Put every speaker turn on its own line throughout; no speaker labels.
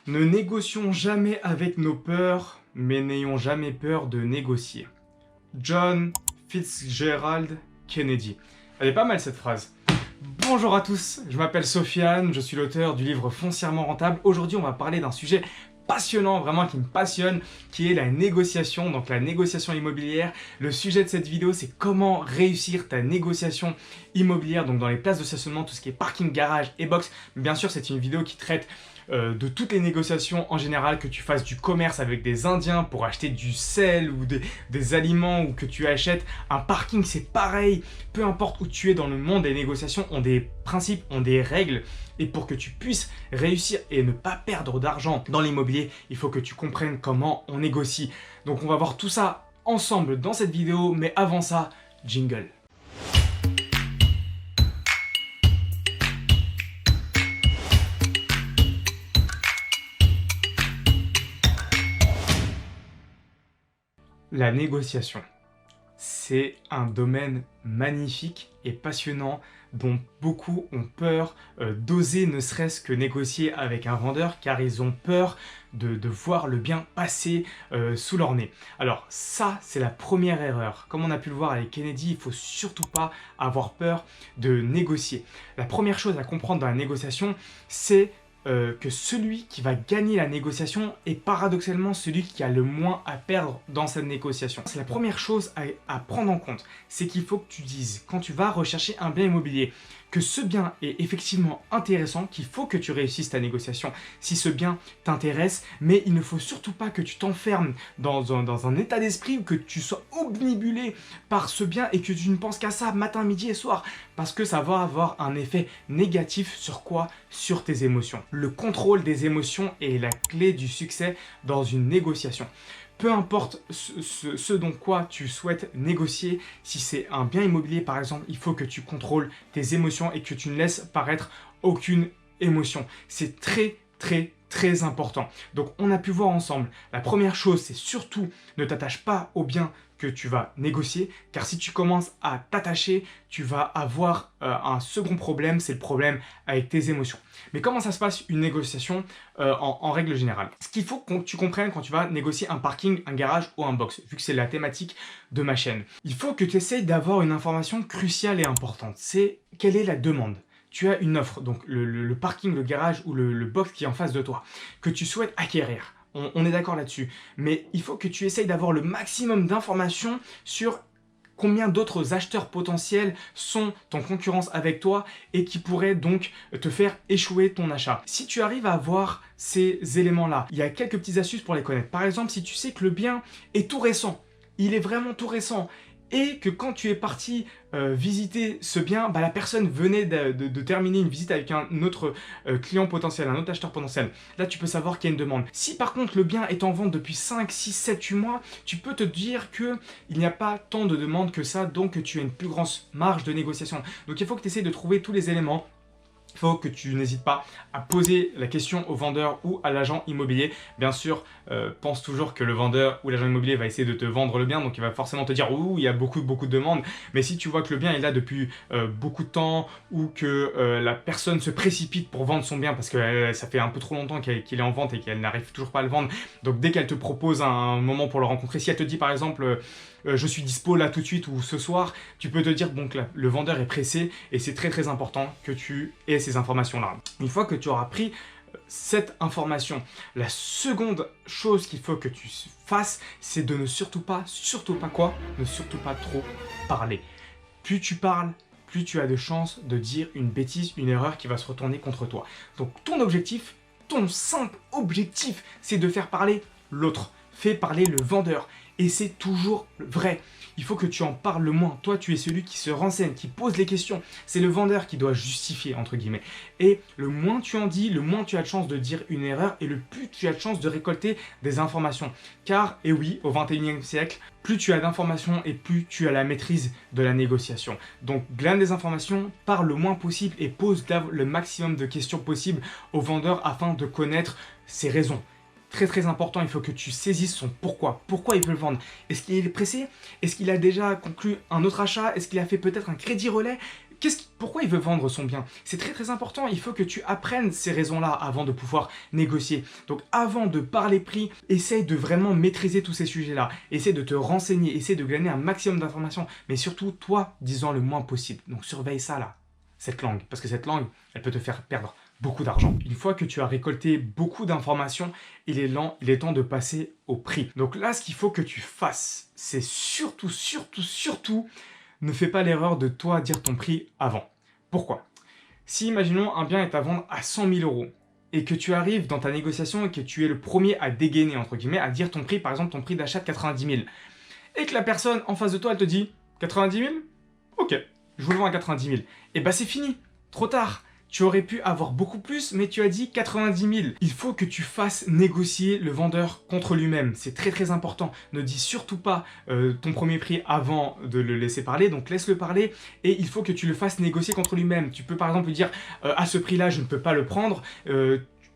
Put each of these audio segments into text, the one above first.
Ne négocions jamais avec nos peurs, mais n'ayons jamais peur de négocier. John Fitzgerald Kennedy. Elle est pas mal cette phrase. Bonjour à tous, je m'appelle Sofiane, je suis l'auteur du livre Foncièrement Rentable. Aujourd'hui, on va parler d'un sujet passionnant, vraiment qui me passionne, qui est la négociation, donc la négociation immobilière. Le sujet de cette vidéo, c'est comment réussir ta négociation immobilière, donc dans les places de stationnement, tout ce qui est parking, garage et box. Bien sûr, c'est une vidéo qui traite de toutes les négociations en général, que tu fasses du commerce avec des Indiens pour acheter du sel ou des aliments, ou que tu achètes un parking, c'est pareil. Peu importe où tu es dans le monde, les négociations ont des principes, ont des règles. Et pour que tu puisses réussir et ne pas perdre d'argent dans l'immobilier, il faut que tu comprennes comment on négocie. Donc on va voir tout ça ensemble dans cette vidéo, mais avant ça, jingle. La négociation, c'est un domaine magnifique et passionnant dont beaucoup ont peur d'oser ne serait-ce que négocier avec un vendeur, car ils ont peur de voir le bien passer sous leur nez. Alors ça, c'est la première erreur. Comme on a pu le voir avec Kennedy, il ne faut surtout pas avoir peur de négocier. La première chose à comprendre dans la négociation, c'est que celui qui va gagner la négociation est paradoxalement celui qui a le moins à perdre dans cette négociation. C'est la première chose à prendre en compte, c'est qu'il faut que tu dises, quand tu vas rechercher un bien immobilier, que ce bien est effectivement intéressant, qu'il faut que tu réussisses ta négociation si ce bien t'intéresse, mais il ne faut surtout pas que tu t'enfermes dans un état d'esprit ou que tu sois obnubilé par ce bien et que tu ne penses qu'à ça matin, midi et soir, parce que ça va avoir un effet négatif sur quoi? Sur tes émotions. Le contrôle des émotions est la clé du succès dans une négociation. Peu importe ce dont quoi tu souhaites négocier, si c'est un bien immobilier par exemple, il faut que tu contrôles tes émotions et que tu ne laisses paraître aucune émotion. C'est très important. Donc on a pu voir ensemble, la première chose, c'est surtout ne t'attache pas au bien que tu vas négocier, car si tu commences à t'attacher, tu vas avoir un second problème, c'est le problème avec tes émotions. Mais comment ça se passe une négociation en règle générale? Ce qu'il faut que tu comprennes quand tu vas négocier un parking, un garage ou un box, vu que c'est la thématique de ma chaîne, il faut que tu essayes d'avoir une information cruciale et importante, c'est quelle est la demande. Tu as une offre, donc le parking, le garage ou le box qui est en face de toi, que tu souhaites acquérir. On est d'accord là-dessus. Mais il faut que tu essayes d'avoir le maximum d'informations sur combien d'autres acheteurs potentiels sont en concurrence avec toi et qui pourraient donc te faire échouer ton achat. Si tu arrives à avoir ces éléments-là, il y a quelques petites astuces pour les connaître. Par exemple, si tu sais que le bien est tout récent, il est vraiment tout récent, et que quand tu es parti visiter ce bien, la personne venait de terminer une visite avec un autre client potentiel, un autre acheteur potentiel. Là, tu peux savoir qu'il y a une demande. Si par contre le bien est en vente depuis 5, 6, 7, 8 mois, tu peux te dire qu'il n'y a pas tant de demandes que ça, donc tu as une plus grande marge de négociation. Donc il faut que tu essaies de trouver tous les éléments. Il faut que tu n'hésites pas à poser la question au vendeur ou à l'agent immobilier. Bien sûr, pense toujours que le vendeur ou l'agent immobilier va essayer de te vendre le bien, donc il va forcément te dire « Ouh, il y a beaucoup de demandes ». Mais si tu vois que le bien est là depuis beaucoup de temps ou que la personne se précipite pour vendre son bien parce que ça fait un peu trop longtemps qu'il est en vente et qu'elle n'arrive toujours pas à le vendre, donc dès qu'elle te propose un moment pour le rencontrer, si elle te dit par exemple je suis dispo là tout de suite ou ce soir, tu peux te dire donc là, le vendeur est pressé et c'est très important que tu aies ces informations-là. Une fois que tu auras pris cette information, la seconde chose qu'il faut que tu fasses, c'est de ne surtout pas quoi? Ne surtout pas trop parler. Plus tu parles, plus tu as de chances de dire une bêtise, une erreur qui va se retourner contre toi. Donc ton objectif, ton simple objectif, c'est de faire parler l'autre. Fais parler le vendeur. Et c'est toujours vrai. Il faut que tu en parles le moins. Toi, tu es celui qui se renseigne, qui pose les questions. C'est le vendeur qui doit justifier, entre guillemets. Et le moins tu en dis, le moins tu as de chance de dire une erreur et le plus tu as de chance de récolter des informations. Car, et oui, au 21e siècle, plus tu as d'informations et plus tu as la maîtrise de la négociation. Donc, glane des informations, parle le moins possible et pose le maximum de questions possibles au vendeur afin de connaître ses raisons. Très important, il faut que tu saisisses son pourquoi. Pourquoi il veut le vendre? Est-ce qu'il est pressé? Est-ce qu'il a déjà conclu un autre achat? Est-ce qu'il a fait peut-être un crédit relais? Pourquoi il veut vendre son bien? C'est très très important, il faut que tu apprennes ces raisons-là avant de pouvoir négocier. Donc avant de parler prix, essaye de vraiment maîtriser tous ces sujets-là. Essaye de te renseigner, essaye de gagner un maximum d'informations. Mais surtout, toi, dis-en le moins possible. Donc surveille ça là, cette langue. Parce que cette langue, elle peut te faire perdre beaucoup d'argent. Une fois que tu as récolté beaucoup d'informations, il est temps de passer au prix. Donc là, ce qu'il faut que tu fasses, c'est surtout, ne fais pas l'erreur de toi dire ton prix avant. Pourquoi? Si, imaginons, un bien est à vendre à 100 000 euros et que tu arrives dans ta négociation et que tu es le premier à dégainer, entre guillemets, à dire ton prix, par exemple ton prix d'achat de 90 000, et que la personne en face de toi, elle te dit 90 000? Ok, je vous le vends à 90 000. Et bah c'est fini, trop tard. Tu aurais pu avoir beaucoup plus, mais tu as dit 90 000. Il faut que tu fasses négocier le vendeur contre lui-même. C'est très très important. Ne dis surtout pas ton premier prix avant de le laisser parler. Donc laisse-le parler et il faut que tu le fasses négocier contre lui-même. Tu peux par exemple lui dire à ce prix-là, je ne peux pas le prendre.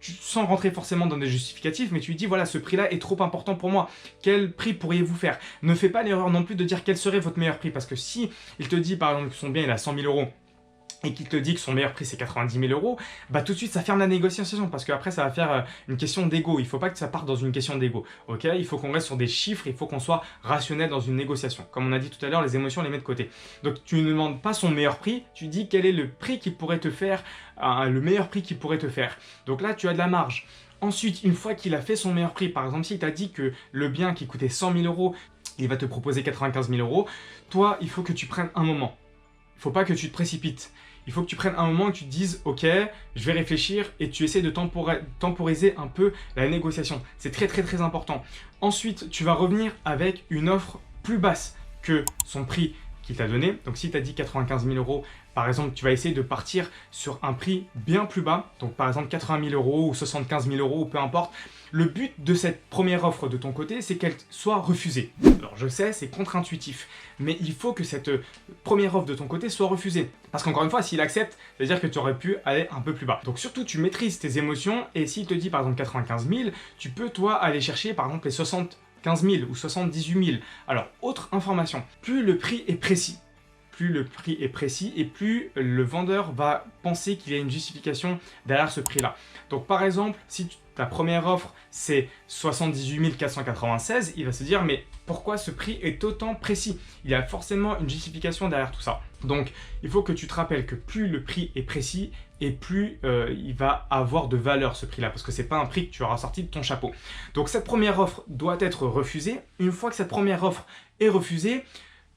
Sans rentrer forcément dans des justificatifs, mais tu lui dis voilà, ce prix-là est trop important pour moi. Quel prix pourriez-vous faire? Ne fais pas l'erreur non plus de dire quel serait votre meilleur prix. Parce que si il te dit par exemple que son bien il est à 100 000 euros, et qu'il te dit que son meilleur prix c'est 90 000 euros, bah tout de suite ça ferme la négociation parce qu'après ça va faire une question d'ego. Il ne faut pas que ça parte dans une question d'ego. Ok, il faut qu'on reste sur des chiffres, il faut qu'on soit rationnel dans une négociation. Comme on a dit tout à l'heure, les émotions on les met de côté. Donc tu ne demandes pas son meilleur prix, tu dis quel est le prix qui pourrait te faire, le meilleur prix qu'il pourrait te faire. Donc là tu as de la marge. Ensuite, une fois qu'il a fait son meilleur prix, par exemple s'il t'a dit que le bien qui coûtait 100 000 euros, il va te proposer 95 000 euros, toi il faut que tu prennes un moment. Il ne faut pas que tu te précipites. Il faut que tu prennes un moment et que tu te dises « Ok, je vais réfléchir » et tu essaies de temporiser un peu la négociation. C'est très très très important. Ensuite, tu vas revenir avec une offre plus basse que son prix qu'il t'a donné. Donc si tu as dit 95 000 euros, par exemple, tu vas essayer de partir sur un prix bien plus bas. Donc par exemple 80 000 euros ou 75 000 euros ou peu importe. Le but de cette première offre de ton côté, c'est qu'elle soit refusée. Alors je sais, c'est contre-intuitif, mais il faut que cette première offre de ton côté soit refusée. Parce qu'encore une fois, s'il accepte, c'est-à-dire que tu aurais pu aller un peu plus bas. Donc surtout, tu maîtrises tes émotions, et s'il te dit par exemple 95 000, tu peux toi aller chercher par exemple les 75 000 ou 78 000. Alors, autre information, plus le prix est précis, et plus le vendeur va penser qu'il y a une justification derrière ce prix-là. Donc par exemple, si ta première offre c'est 78 496, il va se dire mais pourquoi ce prix est autant précis? Il y a forcément une justification derrière tout ça. Donc il faut que tu te rappelles que plus le prix est précis et plus il va avoir de valeur ce prix-là, parce que c'est pas un prix que tu auras sorti de ton chapeau. Donc cette première offre doit être refusée. Une fois que cette première offre est refusée,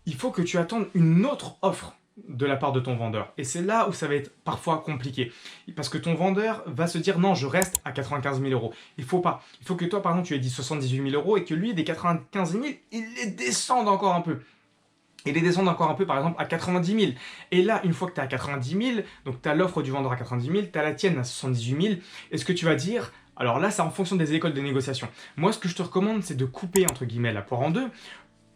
il faut que tu attendes une autre offre de la part de ton vendeur. Et c'est là où ça va être parfois compliqué. Parce que ton vendeur va se dire non, je reste à 95 000 euros. Il faut pas. Il faut que toi, par exemple, tu aies dit 78 000 euros et que lui, des 95 000, il les descende encore un peu. Et les descendre encore un peu, par exemple, à 90 000. Et là, une fois que tu es à 90 000, donc tu as l'offre du vendeur à 90 000, tu as la tienne à 78 000, et ce que tu vas dire, alors là, c'est en fonction des écoles de négociation. Moi, ce que je te recommande, c'est de couper, entre guillemets, la poire en deux.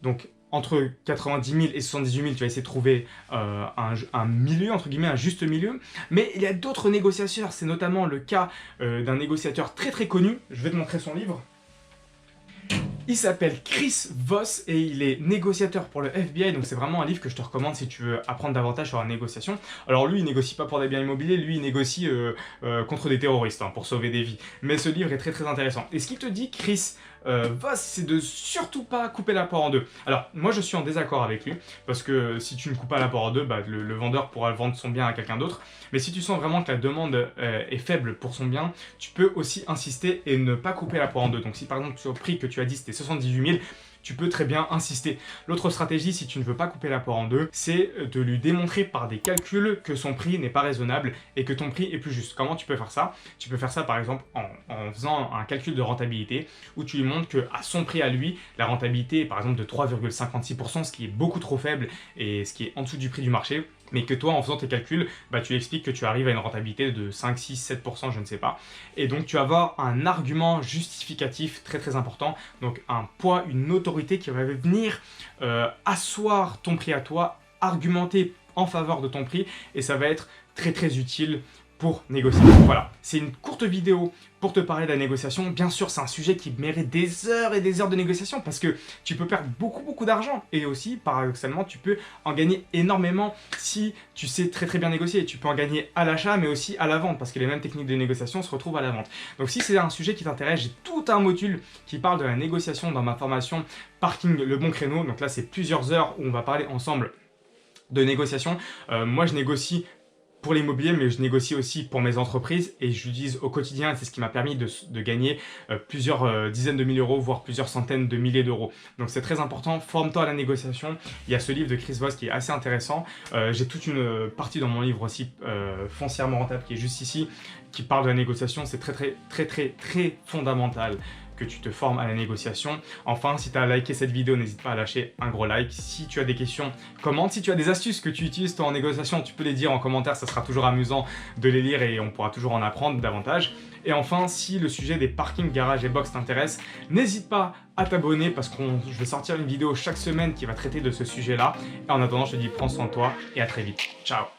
Donc, entre 90 000 et 78 000, tu vas essayer de trouver un milieu, entre guillemets, un juste milieu. Mais il y a d'autres négociateurs, c'est notamment le cas d'un négociateur très très connu. Je vais te montrer son livre. Il s'appelle Chris Voss et il est négociateur pour le FBI, donc c'est vraiment un livre que je te recommande si tu veux apprendre davantage sur la négociation. Alors lui, il négocie pas pour des biens immobiliers, lui il négocie contre des terroristes, hein, pour sauver des vies. Mais ce livre est très très intéressant. Et ce qu'il te dit, Chris Voss, c'est de surtout pas couper la poire en deux. Alors moi je suis en désaccord avec lui, parce que si tu ne coupes pas la poire en deux, bah, le vendeur pourra vendre son bien à quelqu'un d'autre. Mais si tu sens vraiment que la demande est faible pour son bien, tu peux aussi insister et ne pas couper la poire en deux. Donc si par exemple sur le prix que tu as dit c'était 78 000, tu peux très bien insister. L'autre stratégie, si tu ne veux pas couper la poire en deux, c'est de lui démontrer par des calculs que son prix n'est pas raisonnable et que ton prix est plus juste. Comment tu peux faire ça? Tu peux faire ça par exemple en faisant un calcul de rentabilité où tu lui montres qu'à son prix à lui, la rentabilité est par exemple de 3,56%, ce qui est beaucoup trop faible et ce qui est en dessous du prix du marché. Mais que toi, en faisant tes calculs, bah, tu expliques que tu arrives à une rentabilité de 5, 6, 7%, je ne sais pas. Et donc, tu vas avoir un argument justificatif très très important. Donc, un poids, une autorité qui va venir asseoir ton prix à toi, argumenter en faveur de ton prix. Et ça va être très très utile pour négocier. Voilà, c'est une courte vidéo pour te parler de la négociation. Bien sûr, c'est un sujet qui mérite des heures et des heures de négociation parce que tu peux perdre beaucoup d'argent et aussi, paradoxalement, tu peux en gagner énormément si tu sais très bien négocier. Tu peux en gagner à l'achat mais aussi à la vente parce que les mêmes techniques de négociation se retrouvent à la vente. Donc si c'est un sujet qui t'intéresse, j'ai tout un module qui parle de la négociation dans ma formation Parking le bon créneau. Donc là, c'est plusieurs heures où on va parler ensemble de négociation. Moi, je négocie pour l'immobilier, mais je négocie aussi pour mes entreprises et j'utilise au quotidien, c'est ce qui m'a permis de gagner plusieurs dizaines de milliers d'euros, voire plusieurs centaines de milliers d'euros. Donc c'est très important, forme-toi à la négociation. Il y a ce livre de Chris Voss qui est assez intéressant. J'ai toute une partie dans mon livre aussi, foncièrement rentable, qui est juste ici, qui parle de la négociation. C'est très fondamental que tu te formes à la négociation. Enfin, si tu as liké cette vidéo, n'hésite pas à lâcher un gros like. Si tu as des questions, commente. Si tu as des astuces que tu utilises toi en négociation, tu peux les dire en commentaire, ça sera toujours amusant de les lire et on pourra toujours en apprendre davantage. Et enfin, si le sujet des parkings, garages et box t'intéresse, n'hésite pas à t'abonner parce que je vais sortir une vidéo chaque semaine qui va traiter de ce sujet-là. Et en attendant, je te dis prends soin de toi et à très vite. Ciao!